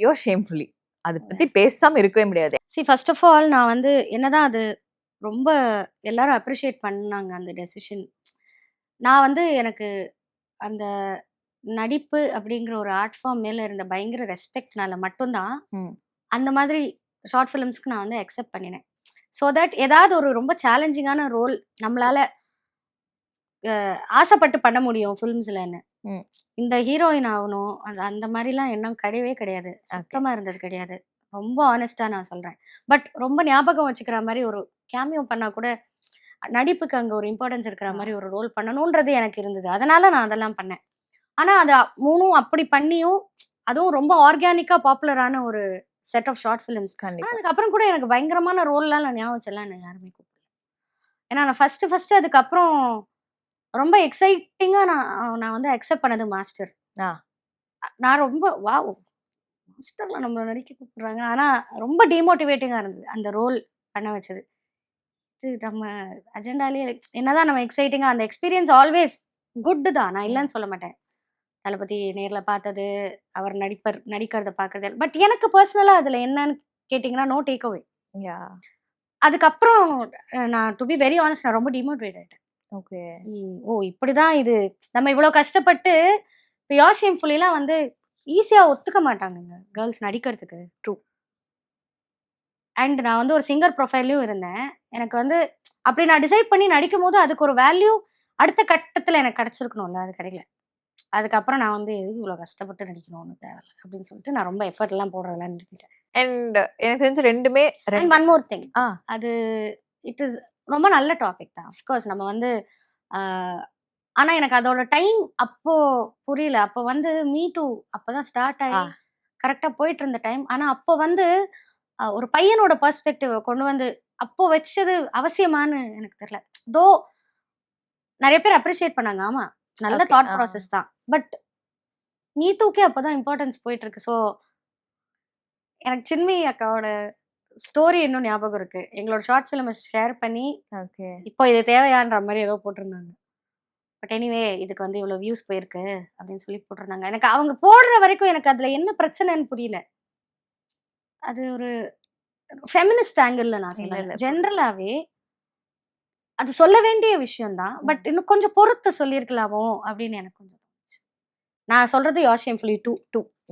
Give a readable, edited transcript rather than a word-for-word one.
Your shamefully அதை பத்தி பேசாம இருக்கவே முடியாது. ஃபர்ஸ்ட் ஆஃப் ஆல் நான் வந்து என்னதான் அது ரொம்ப எல்லாரும் அப்ரிஷியேட் பண்ணாங்க அந்த டெசிஷன். நான் வந்து எனக்கு அந்த நடிப்பு அப்படிங்கிற ஒரு ஆர்ட் ஃபார்ம் மேல இருந்த பயங்கர ரெஸ்பெக்ட்னால மட்டும்தான் அந்த மாதிரி ஷார்ட் ஃபிலிம்ஸ்க்கு நான் வந்து அக்செப்ட் பண்ணினேன். ஸோ தட் ஏதாவது ஒரு ரொம்ப சேலஞ்சிங்கான ரோல் நம்மளால ஆசைப்பட்டு பண்ண முடியும் ஃபிலிம்ஸ்லன்னு. இந்த ஹீரோயின் ஆகணும் அந்த மாதிரிலாம் எண்ணம் கிடையவே கிடையாது, சுத்தமா இருந்தது கிடையாது. ரொம்ப ஆனஸ்டா நான் சொல்றேன். பட் ரொம்ப ஞாபகம் வச்சுக்கிற மாதிரி ஒரு கேமியோ பண்ணா கூட நடிப்புக்கு அங்க ஒரு இம்பார்ட்டன்ஸ் இருக்கிற மாதிரி ஒரு ரோல் பண்ணணும்ன்றது எனக்கு இருந்தது. அதனால நான் அதெல்லாம் பண்ணேன். ஆனா அது மூணும் அப்படி பண்ணியும் அதுவும் ரொம்ப ஆர்கானிக்கா பாப்புலரான ஒரு செட் ஆஃப் ஷார்ட் ஃபிலிம்ஸ். அதுக்கப்புறம் கூட எனக்கு பயங்கரமான ரோல்லாம் நான் ஞாபகம் வச்செல்லாம் என்ன யாருமே கூப்பிடல. ஏன்னா நான் ஃபர்ஸ்ட் அதுக்கப்புறம் ரொம்ப எக்ஸைட்டிங்கா நான் வந்து அக்செப்ட் பண்ணது மாஸ்டர். நான் ரொம்ப வாவ் மாஸ்டர்ல நம்மள நடிக்க கூப்பிடுறாங்க. ஆனா ரொம்ப டிமோட்டிவேட்டிங்கா இருந்தது அந்த ரோல் பண்ண வச்சது. நம்ம அஜெண்டாலே என்னதான் நம்ம எக்ஸைட்டிங்கா அந்த எக்ஸ்பீரியன்ஸ் ஆல்வேஸ் குட் தான், நான் இல்லைன்னு சொல்ல மாட்டேன். தளபதி நேர்ல பார்த்தது, அவர் நடிக்கிறத பார்க்கறது. பட் எனக்கு பர்சனலா அதுல என்னன்னு கேட்டீங்கன்னா நோ டேக் அவே. அதுக்கப்புறம் நான் டு பி வெரி ஆனஸ்ட் நான் ரொம்ப டிமோட்டிவேட் ஆயிட்டேன். ஓகே, ஓ இப்படிதான் இது, நம்ம இவ்வளவு கஷ்டப்பட்டு இப்போ யோர் ஷேம்ஃபுல்லிலாம் வந்து ஈஸியா ஒத்துக்க மாட்டாங்க கேர்ள்ஸ் நடிக்கிறதுக்கு. ட்ரூ. அண்ட் நான் வந்து ஒரு சிங்கர் ப்ரொஃபைல்லையும் இருந்தேன். எனக்கு வந்து அப்படி நான் டிசைட் பண்ணி நடிக்கும் போது அதுக்கு ஒரு வேல்யூ அடுத்த கட்டத்தில் எனக்கு கிடைச்சிருக்கணும்ல, அது கிடைக்கல. அதுக்கப்புறம் நான் வந்து இவ்வளோ கஷ்டப்பட்டு நடிக்கணும்னு தேவையில்லை அப்படின்னு சொல்லிட்டு நான் ரொம்ப எஃபர்ட் எல்லாம் போடுறதெல்லாம் நிறுத்திட்டேன். அண்ட் எனக்கு தெரிஞ்ச ரெண்டுமே ஒன் மோர் திங், அது இட் இஸ் ரொம்ப நல்ல டாபிக் தான் அஃப்கோர்ஸ். நம்ம வந்து ஆனா எனக்கு அதோட டைம் அப்போ புரியல. அப்போ வந்து மீ டூ அப்போதான் ஸ்டார்ட் ஆகி கரெக்டா போயிட்டு இருந்த டைம். ஆனா அப்போ வந்து ஒரு பையனோட பெர்ஸ்பெக்டிவ் கொண்டு வந்து அப்போ வச்சது அவசியமானு எனக்கு தெரியல. தோ நிறைய பேர் அப்ரிஷியேட் பண்ணாங்க, ஆமா நல்ல தாட் ப்ராசஸ் தான். பட் மீ டூக்கே அப்போதான் இம்பார்ட்டன்ஸ் போயிட்டு இருக்கு. ஸோ எனக்கு சின்மி அக்காவோட ஸ்டோரி இன்னும் ஞாபகம் இருக்கு. எங்களோட ஷார்ட் ஃபிலிம் ஷேர் பண்ணி இப்போ இது தேவையான்ற மாதிரி ஏதோ போட்டிருந்தாங்க. பட் எனிவே இதுக்கு வந்து இவ்வளோ வியூஸ் போயிருக்கு அப்படின்னு சொல்லி போட்டிருந்தாங்க. எனக்கு அவங்க போடுற வரைக்கும் எனக்கு அதுல என்ன பிரச்சனைன்னு புரியல. அது ஒரு ஃபெமினிஸ்ட் ஆங்கிள் நான் சொல்லல, ஜென்ரலாவே அது சொல்ல வேண்டிய விஷயம் தான். பட் இன்னும் கொஞ்சம் பொறுத்து சொல்லியிருக்கலாமோ அப்படின்னு எனக்கு கொஞ்சம். நான் சொல்றது யோர் ஷேம்ஃபுல்லி 2